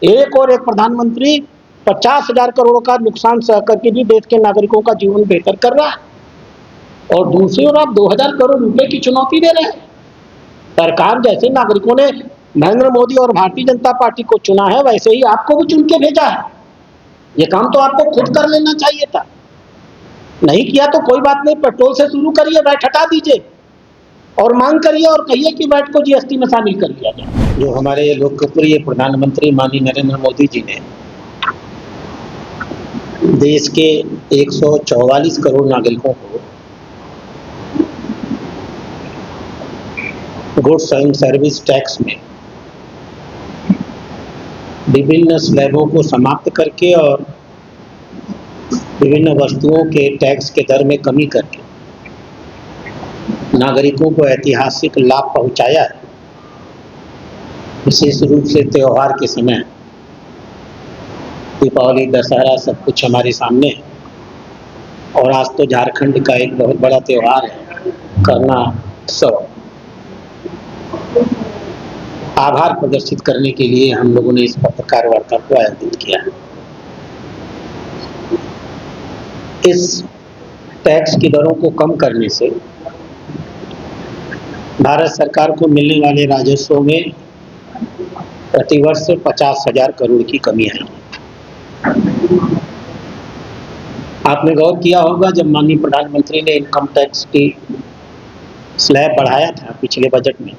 एक और एक प्रधानमंत्री 50,000 करोड़ का नुकसान सह करके भी देश के नागरिकों का जीवन बेहतर कर रहा है और दूसरी ओर आप 2,000 करोड़ रुपए की चुनौती दे रहे हैं। सरकार जैसे नागरिकों ने नरेंद्र मोदी और भारतीय जनता पार्टी को चुना है, वैसे ही आपको भी चुन के भेजा है। ये काम तो आपको खुद कर लेना चाहिए था। नहीं किया तो कोई बात नहीं, पेट्रोल से शुरू करिए, वैट हटा दीजिए और मांग करिए और कहिए कि वैट को जीएसटी में शामिल कर लिया जाए। जो हमारे लोकप्रिय प्रधानमंत्री माननीय नरेंद्र मोदी जी ने देश के 144 करोड़ नागरिकों को गुड्स एंड सर्विस टैक्स में विभिन्न स्लैबों को समाप्त करके और विभिन्न वस्तुओं के टैक्स के दर में कमी करके नागरिकों को ऐतिहासिक लाभ पहुंचाया है। विशेष रूप से त्योहार के समय दीपावली, दशहरा सब कुछ हमारे सामने है और आज तो झारखंड का एक बहुत बड़ा त्योहार है करना उत्सव। आभार प्रदर्शित करने के लिए हम लोगों ने इस पत्रकार वार्ता को आयोजित किया है। इस टैक्स की दरों को कम करने से भारत सरकार को मिलने वाले राजस्व में प्रतिवर्ष 50,000 करोड़ की कमी आएगी। आपने गौर किया होगा, जब माननीय प्रधानमंत्री ने इनकम टैक्स की स्लैब बढ़ाया था पिछले बजट में,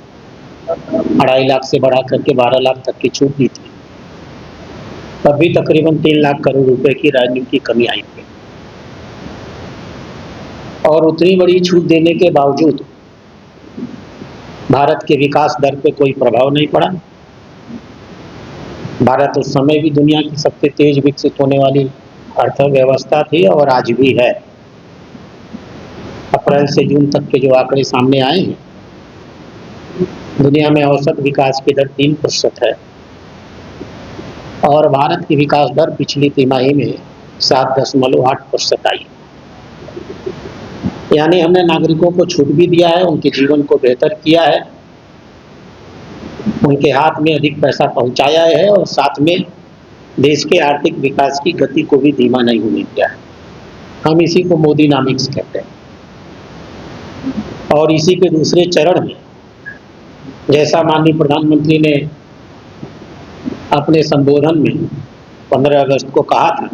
2.5 लाख से बढ़ा करके 12 लाख तक की छूट दी थी, तब भी तकरीबन 3 लाख करोड़ रुपए की राजनीति की कमी आई थी और उतनी बड़ी छूट देने के बावजूद भारत के विकास दर पे कोई प्रभाव नहीं पड़ा। भारत उस समय भी दुनिया की सबसे तेज विकसित होने वाली अर्थव्यवस्था थी और आज भी है। अप्रैल से जून तक के जो आंकड़े सामने आए हैं, दुनिया में औसत विकास की दर 3% है और भारत की विकास दर पिछली तिमाही में 7.8% आई। यानी हमने नागरिकों को छूट भी दिया है, उनके जीवन को बेहतर किया है, उनके हाथ में अधिक पैसा पहुंचाया है और साथ में देश के आर्थिक विकास की गति को भी धीमा नहीं होने दिया है। हम इसी को मोदीनामिक्स कहते हैं। और इसी के दूसरे चरण में जैसा माननीय प्रधानमंत्री ने अपने संबोधन में 15 अगस्त को कहा था,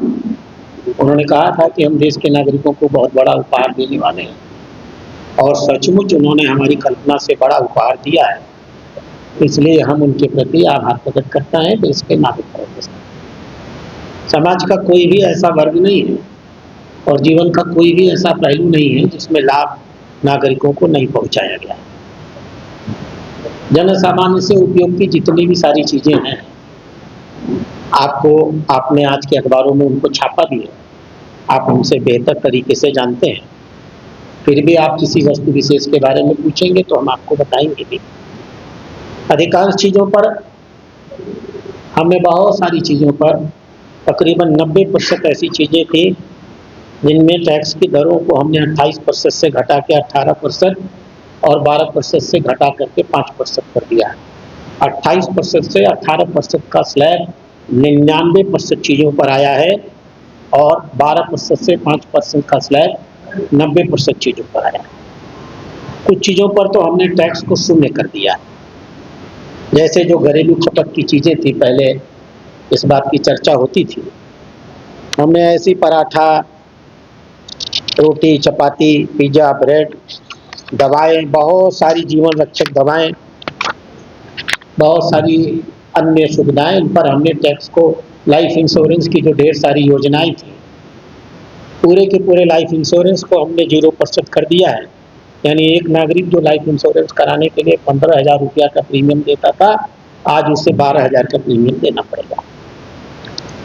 उन्होंने कहा था कि हम देश के नागरिकों को बहुत बड़ा उपहार देने वाले हैं और सचमुच उन्होंने हमारी कल्पना से बड़ा उपहार दिया है। इसलिए हम उनके प्रति आभार प्रकट करते हैं देश के नागरिकों के साथ। समाज का कोई भी ऐसा वर्ग नहीं है और जीवन का कोई भी ऐसा पहलू नहीं है जिसमें लाभ नागरिकों को नहीं पहुंचाया गया। जन सामान्य से उपयोग की जितनी भी सारी चीजें हैं, आपने आज के अखबारों में उनको छापा भी है, आप हमसे बेहतर तरीके से जानते हैं। फिर भी आप किसी वस्तु विशेष के बारे में पूछेंगे तो हम आपको बताएंगे भी। अधिकांश चीज़ों पर हमें बहुत सारी चीज़ों पर तकरीबन 90% ऐसी चीज़ें थी जिनमें टैक्स की दरों को हमने 28% से घटा के 18% और 12% से घटा करके 5% कर दिया है। 28% से 18% का स्लैब 99% चीज़ों पर आया है और 12% से 5% का स्लैब 90% चीज़ों पर आया है। कुछ चीज़ों पर तो हमने टैक्स को शून्य कर दिया है। जैसे जो घरेलू खपत की चीज़ें थी, पहले इस बात की चर्चा होती थी, हमने ऐसी पराठा, रोटी, चपाती, पिज़्ज़ा, ब्रेड, दवाएं, बहुत सारी जीवन रक्षक दवाएं, बहुत सारी अन्य सुविधाएं, इन पर हमने टैक्स को, लाइफ इंश्योरेंस की जो ढेर सारी योजनाएं थी, पूरे के पूरे लाइफ इंश्योरेंस को हमने 0% कर दिया है। यानी एक नागरिक जो लाइफ इंश्योरेंस कराने के लिए 15,000 रुपया का प्रीमियम देता था, आज उसे 12,000 का प्रीमियम देना पड़ेगा।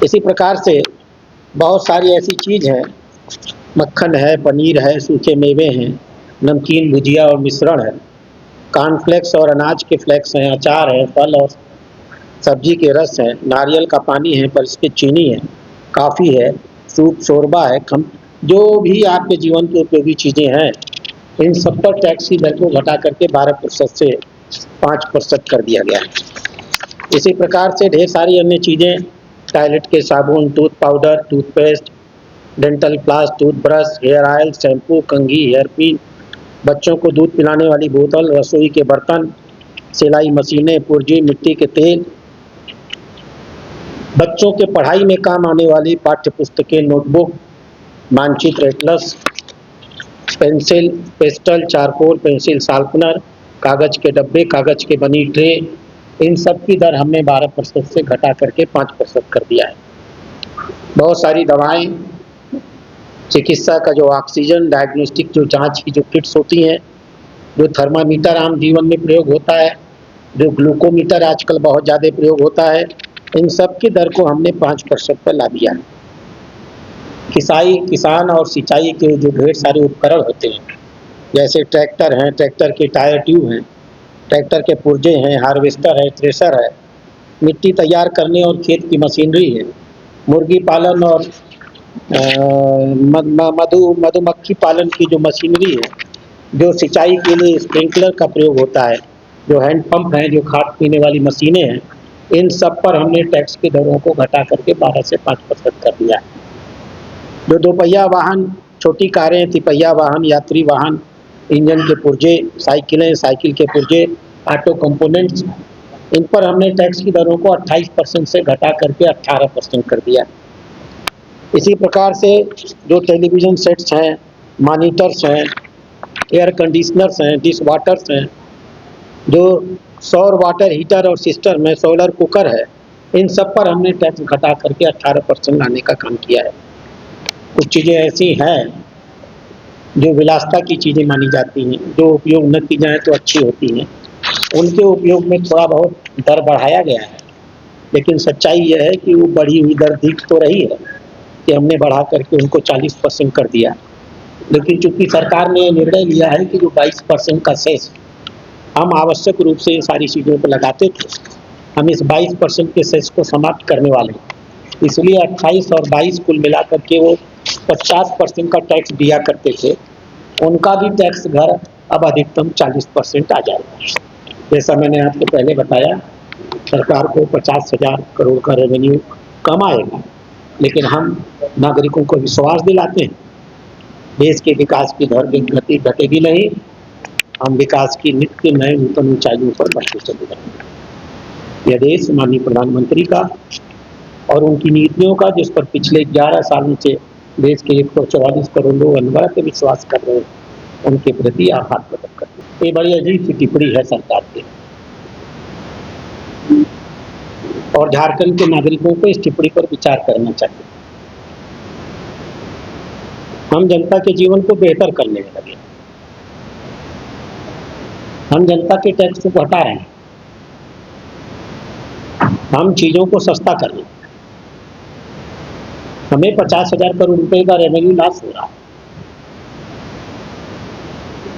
इसी प्रकार से बहुत सारी ऐसी चीज़ हैं, मक्खन है, पनीर है, सूखे मेवे हैं, नमकीन, भुजिया और मिश्रण है, कॉर्नफ्लेक्स और अनाज के फ्लेक्स हैं, अचार है, फल और सब्जी के रस हैं, नारियल का पानी है पर इसकी चीनी है, काफ़ी है, सूप, शोरबा है, जो भी आपके जीवन की उपयोगी चीज़ें हैं, इन सब पर टैक्स की दर को घटा करके 12% से 5% कर दिया गया है। इसी प्रकार से ढेर सारी अन्य चीज़ें, टॉयलेट के साबुन, tooth powder, toothpaste, dental floss, toothbrush, hair oil, shampoo, कंघी, हेयर पिन, बच्चों को दूध पिलाने वाली बोतल, रसोई के बर्तन, सिलाई मशीनें, पुर्जी, मिट्टी के तेल, बच्चों के पढ़ाई में काम आने वाली पाठ्य पुस्तकें, नोटबुक, मानचित्र, Atlas, pencil, pastel, charcoal, pencil sharpener, कागज के डब्बे, कागज के बनी ट्रे, इन सब की दर हमने 12% से घटा करके 5% कर दिया है। बहुत सारी दवाएं, चिकित्सा का जो ऑक्सीजन, डायग्नोस्टिक जो जांच की जो किट्स होती हैं, जो थर्मामीटर आम जीवन में प्रयोग होता है, जो ग्लूकोमीटर आजकल बहुत ज़्यादा प्रयोग होता है, इन सब की दर को हमने 5% पर ला दिया है। किसान और सिंचाई के जो ढेर सारे उपकरण होते हैं, जैसे ट्रैक्टर हैं, ट्रैक्टर के टायर ट्यूब हैं, ट्रैक्टर के पुर्जे हैं, हार्वेस्टर है, थ्रेशर है, मिट्टी तैयार करने और खेत की मशीनरी है, मुर्गी पालन और मधुमक्खी पालन की जो मशीनरी है, जो सिंचाई के लिए स्प्रिंकलर का प्रयोग होता है, जो हैंड पंप हैं, जो खाद पीने वाली मशीनें हैं, इन सब पर हमने टैक्स की दरों को घटा करके 12 से 5% कर दिया है। जो दोपहिया वाहन, छोटी कारें, तिपहिया वाहन, यात्री वाहन, इंजन के पुर्जे, साइकिलें, साइकिल के पुर्जे, ऑटो कंपोनेंट्स, इन पर हमने टैक्स की दरों को 28% से घटा करके 18% कर दिया। इसी प्रकार से जो टेलीविज़न सेट्स हैं, मॉनिटर्स हैं, एयर कंडीशनर्स हैं, डिश वाटर्स हैं, जो सौर वाटर हीटर और सिस्टम में सोलर कुकर है, इन सब पर हमने टैक्स घटा करके 18% लाने का काम किया है। कुछ चीज़ें ऐसी हैं जो विलासिता की चीज़ें मानी जाती हैं, जो उपयोग न की जाए तो अच्छी होती हैं, उनके उपयोग में थोड़ा बहुत दर बढ़ाया गया है। लेकिन सच्चाई यह है कि वो बढ़ी हुई दर दिख तो रही है कि हमने बढ़ा करके उनको 40% कर दिया। लेकिन चूंकि सरकार ने निर्णय लिया है कि जो 22% का सेस हम आवश्यक रूप से इन सारी चीज़ों पर लगाते थे, हम इस 22% के सेस को समाप्त करने वाले हैं। इसलिए 28 और 22 कुल मिलाकर के वो 50% का टैक्स दिया करते थे, उनका भी टैक्स घर अब अधिकतम 40% आ जाएगा। जैसा मैंने आपको पहले बताया, सरकार को 50,000 करोड़ का रेवेन्यू कम आएगा, लेकिन हम नागरिकों को विश्वास दिलाते हैं देश के विकास की दर गति घटेगी नहीं, हम विकास की नित्य नए नूतन ऊंचाइयों पर बढ़ते चले जाएंगे। यह देश माननीय प्रधानमंत्री का और उनकी नीतियों का, जिस पर पिछले 11 सालों से देश के 144 करोड़ लोग अनवरत विश्वास कर रहे हैं, उनके प्रति आभार प्रकट करते हैं। ये बड़ी अजीब सी टिप्पणी है सरकार की, और झारखंड के नागरिकों को इस टिप्पणी पर विचार करना चाहिए। हम जनता के जीवन को बेहतर करने में लगे, हम जनता के टैक्स को घटा रहे हैं, हम चीजों को सस्ता कर रहे हैं। हमें 50,000 करोड़ रुपए का रेवेन्यू लॉस हो रहा है।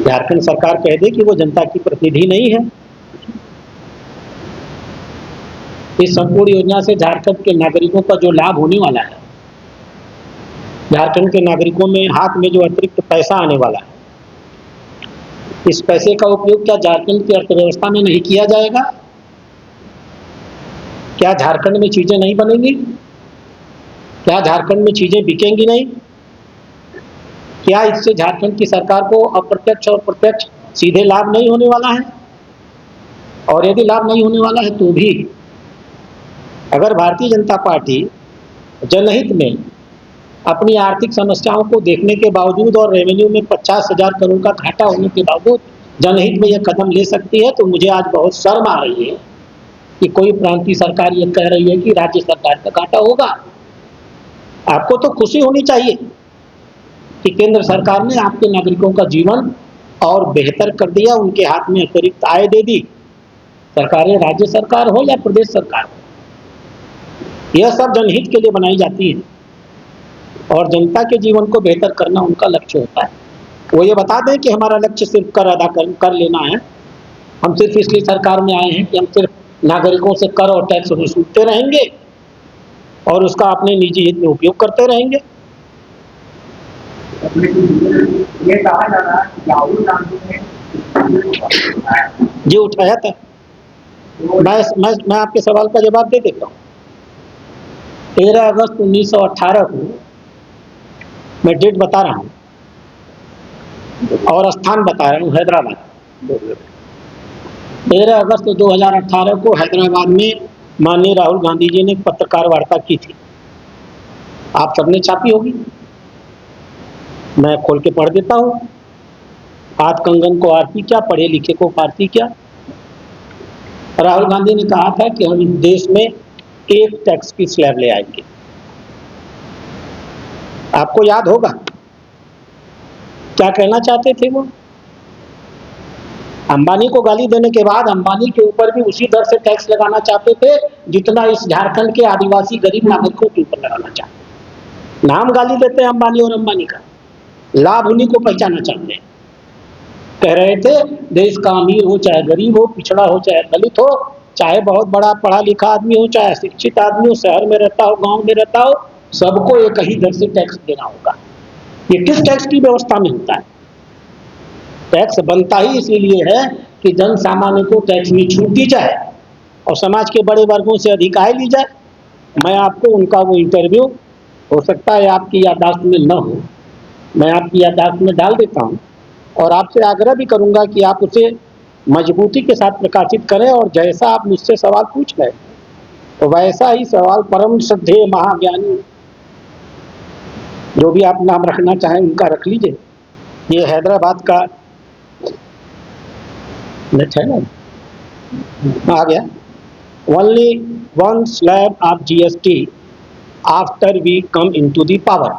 झारखंड सरकार कह दे कि वो जनता की प्रतिनिधि नहीं है। इस संपूर्ण योजना से झारखंड के नागरिकों का जो लाभ होने वाला है, झारखंड के नागरिकों में हाथ में जो अतिरिक्त पैसा आने वाला है, इस पैसे का उपयोग क्या झारखंड की अर्थव्यवस्था में नहीं किया जाएगा? क्या झारखंड में चीजें नहीं बनेंगी? क्या झारखंड में चीजें बिकेंगी नहीं? क्या इससे झारखंड की सरकार को अप्रत्यक्ष और प्रत्यक्ष सीधे लाभ नहीं होने वाला है? और यदि लाभ नहीं होने वाला है तो भी अगर भारतीय जनता पार्टी जनहित में अपनी आर्थिक समस्याओं को देखने के बावजूद और रेवेन्यू में 50,000 करोड़ का घाटा होने के बावजूद जनहित में यह कदम ले सकती है, तो मुझे आज बहुत शर्म आ रही है कि कोई प्रांतीय सरकार ये कह रही है कि राज्य सरकार का घाटा होगा। आपको तो खुशी होनी चाहिए कि केंद्र सरकार ने आपके नागरिकों का जीवन और बेहतर कर दिया, उनके हाथ में अतिरिक्त आय दे दी। सरकारें राज्य सरकार हो या प्रदेश सरकार हो, यह सब जनहित के लिए बनाई जाती है और जनता के जीवन को बेहतर करना उनका लक्ष्य होता है। वो ये बता दें कि हमारा लक्ष्य सिर्फ कर अदा कर लेना है, हम सिर्फ इसलिए सरकार में आए हैं कि हम सिर्फ नागरिकों से कर और टैक्स वसूलते रहेंगे और उसका अपने निजी हित में उपयोग करते रहेंगे। ये कहा जा रहा है कि राहुल गांधी ने जी उठाया था, मैं आपके सवाल का जवाब दे देता हूँ। 13 अगस्त 1918 को मैं डेट बता रहा हूँ और स्थान बता रहा हूँ, हैदराबाद। 13 अगस्त 2018 को हैदराबाद में माननीय राहुल गांधी जी ने एक पत्रकार वार्ता की थी। आप सबने छापी होगी, मैं खोल के पढ़ देता हूँ। हाथ कंगन को आरती क्या, पढ़े लिखे को पारती क्या। राहुल गांधी ने कहा था कि हम इस देश में एक टैक्स की स्लैब ले आएंगे। आपको याद होगा क्या कहना चाहते थे वो? अंबानी को गाली देने के बाद अंबानी के ऊपर भी उसी दर से टैक्स लगाना चाहते थे जितना इस झारखंड के आदिवासी गरीब नागरिकों के ऊपर लगाना चाहते। नाम गाली देते हैं अंबानी और अंबानी का, लाभ उन्हीं को पहचाना चाहते हैं। कह रहे थे देश का अमीर हो चाहे गरीब हो, पिछड़ा हो चाहे दलित हो, चाहे बहुत बड़ा पढ़ा लिखा आदमी हो चाहे शिक्षित आदमी हो, शहर में रहता हो गांव में रहता हो, सबको एक ही दर से टैक्स देना होगा। ये किस टैक्स की व्यवस्था में होता है? टैक्स बनता ही इसीलिए है कि जन सामान्य को टैक्स में छूट दी जाए और समाज के बड़े वर्गों से अधिक आय ली जाए। मैं आपको उनका वो इंटरव्यू, हो सकता है आपकी याददाश्त में न हो, मैं आपकी याददाश्त में डाल देता हूँ और आपसे आग्रह भी करूंगा कि आप उसे मजबूती के साथ प्रकाशित करें और जैसा आप मुझसे सवाल पूछ रहे तो वैसा ही सवाल परम श्रद्धेय महाज्ञानी जो भी आप नाम रखना चाहें उनका रख लीजिए। ये हैदराबाद का नेट है ना, आ गया। Only one slab of GST after we come into the power.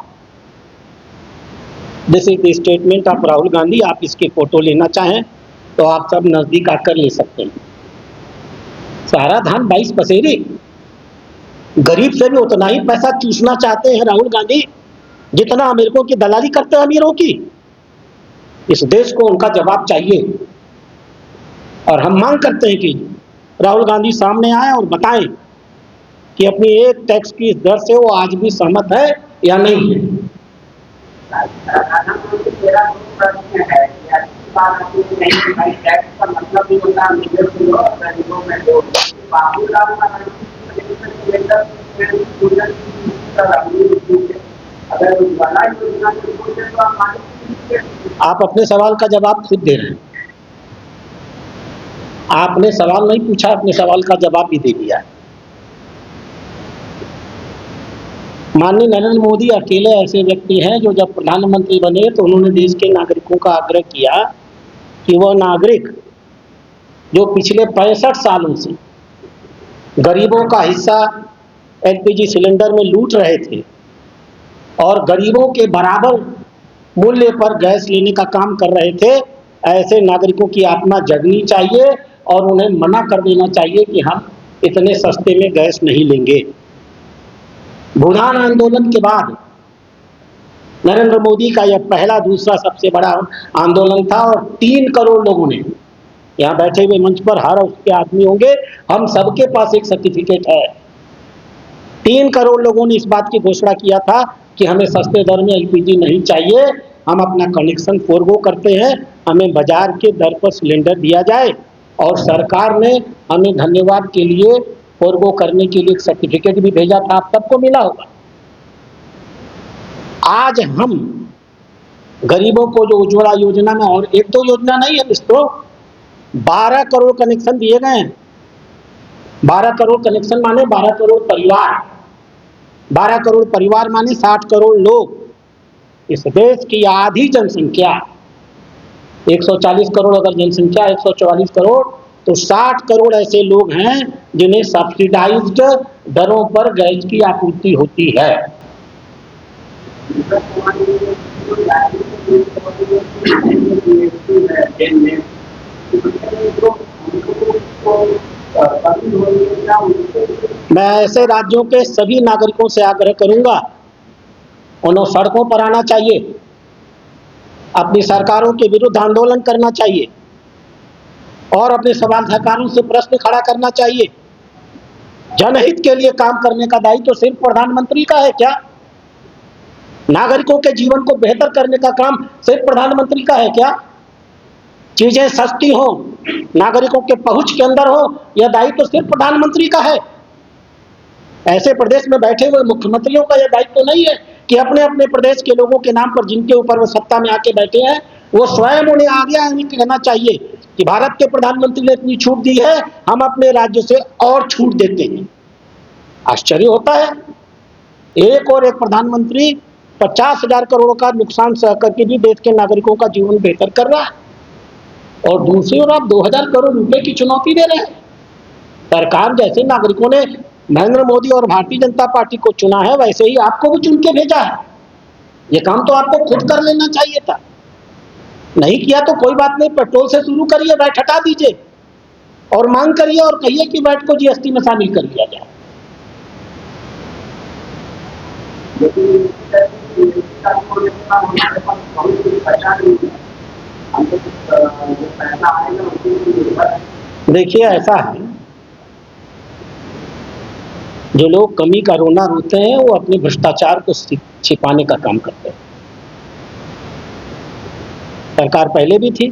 This is the statement of Rahul Gandhi. आप इसकी फोटो लेना चाहें तो आप सब नजदीक आकर ले सकते हैं। सारा धान 22 पसेरी, गरीब से भी उतना ही पैसा चूसना चाहते हैं राहुल गांधी जितना अमीरों की दलाली करते हैं अमीरों की। इस देश को उनका जवाब चाहिए और हम मांग करते हैं कि राहुल गांधी सामने आए और बताएं कि अपनी एक टैक्स की दर से वो आज भी सहमत है या नहीं है। आप अपने सवाल का जवाब खुद दे रहे हैं। आपने सवाल नहीं पूछा, अपने सवाल का जवाब भी दे दिया। माननीय नरेंद्र मोदी अकेले ऐसे व्यक्ति हैं जो जब प्रधानमंत्री बने तो उन्होंने देश के नागरिकों का आग्रह किया कि वह नागरिक जो पिछले 65 सालों से गरीबों का हिस्सा एलपीजी सिलेंडर में लूट रहे थे और गरीबों के बराबर मूल्य पर गैस लेने का काम कर रहे थे, ऐसे नागरिकों की आत्मा जगनी चाहिए और उन्हें मना कर देना चाहिए कि हम इतने सस्ते में गैस नहीं लेंगे। भूदान आंदोलन के बाद नरेंद्र मोदी का यह पहला दूसरा सबसे बड़ा आंदोलन था और 3 करोड़ लोगों ने, यहाँ बैठे हुए मंच पर हर उसके आदमी होंगे, हम सबके पास एक सर्टिफिकेट है, 3 करोड़ लोगों ने इस बात की घोषणा किया था कि हमें सस्ते दर में एलपीजी नहीं चाहिए, हम अपना कनेक्शन फोरगो करते हैं, हमें बाजार के दर पर सिलेंडर दिया जाए। और सरकार ने हमें धन्यवाद के लिए फोरगो करने के लिए एक सर्टिफिकेट भी भेजा था, आप सबको मिला होगा। आज हम गरीबों को जो उज्ज्वला योजना में, और एक दो योजना नहीं है दोस्तों, 12 करोड़ कनेक्शन दिए गए हैं। 12 करोड़ कनेक्शन माने 12 करोड़ परिवार, 12 करोड़ परिवार माने 60 करोड़ लोग। इस देश की आधी जनसंख्या, 140 करोड़ अगर जनसंख्या 144 करोड़, तो 60 करोड़ ऐसे लोग हैं जिन्हें सब्सिडाइज्ड दरों पर गैस की आपूर्ति होती है। मैं ऐसे राज्यों के सभी नागरिकों से आग्रह करूंगा, उन्हें सड़कों पर आना चाहिए, अपनी सरकारों के विरुद्ध आंदोलन करना चाहिए और अपने सवाल सरकारों से प्रश्न खड़ा करना चाहिए। जनहित के लिए काम करने का दायित्व तो सिर्फ प्रधानमंत्री का है क्या? नागरिकों के जीवन को बेहतर करने का काम सिर्फ प्रधानमंत्री का है क्या? चीजें सस्ती हो, नागरिकों के पहुंच के अंदर हो, यह दायित्व तो सिर्फ प्रधानमंत्री का है। ऐसे प्रदेश में बैठे हुए मुख्यमंत्रियों का यह दायित्व तो नहीं है कि अपने अपने प्रदेश के लोगों के नाम पर जिनके ऊपर वो सत्ता में आके बैठे हैं, वो स्वयं उन्हें आगे आगे कहना चाहिए कि भारत के प्रधानमंत्री ने इतनी छूट दी है, हम अपने राज्य से और छूट देते हैं। आश्चर्य होता है, एक और एक प्रधानमंत्री 50,000 करोड़ का नुकसान सह करके भी देश के नागरिकों का जीवन बेहतर कर रहा है, और दूसरी ओर आप 2,000 करोड़ रुपए की चुनौती दे रहे हैं। सरकार जैसे नागरिकों ने नरेंद्र मोदी और भारतीय जनता पार्टी को चुना है, वैसे ही आपको भी चुन के भेजा है। ये काम तो आपको खुद कर लेना चाहिए था। नहीं किया तो कोई बात नहीं, पेट्रोल से शुरू करिए, वैट हटा दीजिए और मांग करिए और कहिए कि वैट को जीएसटी में शामिल कर लिया जाए। देखिए, ऐसा है, जो लोग कमी का रोना रोते हैं वो अपने भ्रष्टाचार को छिपाने का काम करते हैं। सरकार पहले भी थी,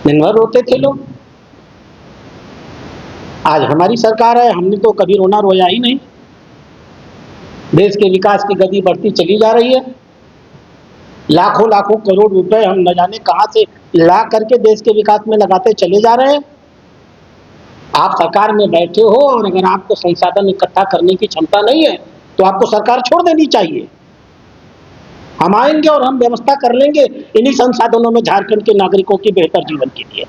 दिन भर रोते थे लोग। आज हमारी सरकार है, हमने तो कभी रोना रोया ही नहीं। देश के विकास की गति बढ़ती चली जा रही है। लाखों लाखों करोड़ रुपए हम न जाने कहां से ला करके देश के विकास में लगाते चले जा रहे हैं। आप सरकार में बैठे हो और अगर आपको संसाधन इकट्ठा करने की क्षमता नहीं है तो आपको सरकार छोड़ देनी चाहिए। हम आएंगे और हम व्यवस्था कर लेंगे इन्हीं संसाधनों में झारखंड के नागरिकों के बेहतर जीवन के लिए।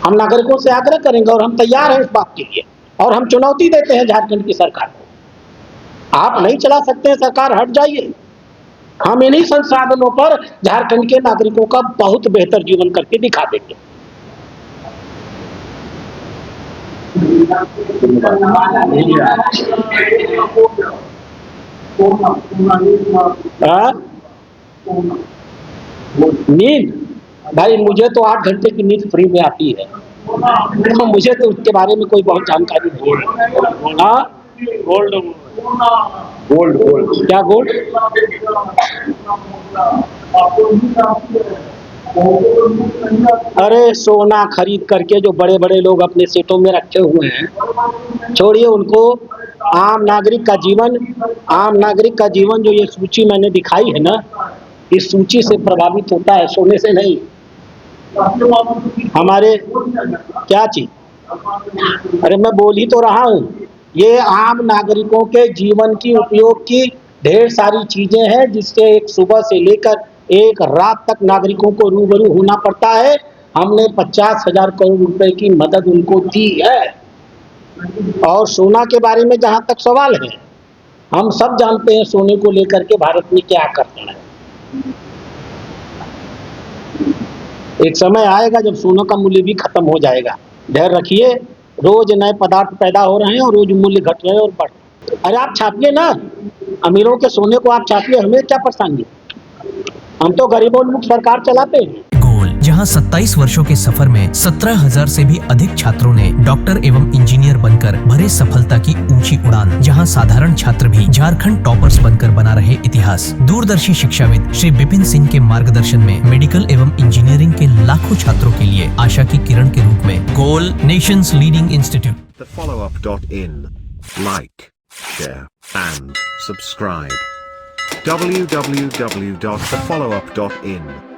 हम नागरिकों से आग्रह करेंगे और हम तैयार हैं इस बात के लिए, और हम चुनौती देते हैं झारखंड की सरकार को। आप नहीं चला सकते हैं सरकार, हट जाइए। हम इन्हीं संसाधनों पर झारखंड के नागरिकों का बहुत बेहतर जीवन करके दिखा देंगे। नींद, भाई मुझे तो 8 घंटे की नींद फ्री में आती है, तो मुझे तो उसके बारे में कोई बहुत जानकारी नहीं है। हाँ, गोल्ड गोल्ड गोल्ड क्या गोल्ड? अरे सोना खरीद करके जो बड़े बड़े लोग अपने सेटों में रखे हुए हैं, छोड़िए उनको। आम नागरिक का जीवन जो ये सूची मैंने दिखाई है ना, इस सूची से प्रभावित होता है, सोने से नहीं। हमारे क्या चीज, अरे मैं बोल ही तो रहा हूँ, ये आम नागरिकों के जीवन की उपयोग की ढेर सारी चीजें हैं जिससे एक सुबह से लेकर एक रात तक नागरिकों को रूबरू होना पड़ता है। हमने 50,000 करोड़ रुपए की मदद उनको दी है। और सोना के बारे में जहां तक सवाल है, हम सब जानते हैं सोने को लेकर के भारत में क्या करना है। एक समय आएगा जब सोने का मूल्य भी खत्म हो जाएगा। धैर्य रखिए, रोज नए पदार्थ पैदा हो रहे हैं और रोज मूल्य घट रहे हैं और बढ़ रहे हैं। अरे आप छापिए ना, अमीरों के सोने को आप छापिए, हमें क्या परेशानी है? हम तो गरीबोन्मुख सरकार चलाते हैं। गोल, जहां 27 वर्षों के सफर में 17,000 से भी अधिक छात्रों ने डॉक्टर एवं इंजीनियर बनकर भरे सफलता की ऊंची उड़ान, जहां साधारण छात्र भी झारखंड टॉपर्स बनकर बना रहे इतिहास। दूरदर्शी शिक्षाविद श्री विपिन सिंह के मार्गदर्शन में मेडिकल एवं इंजीनियरिंग के लाखों छात्रों के लिए आशा की किरण के रूप में गोल, nations leading institute. thefollowup.in. Like, share and subscribe. www.thefollowup.in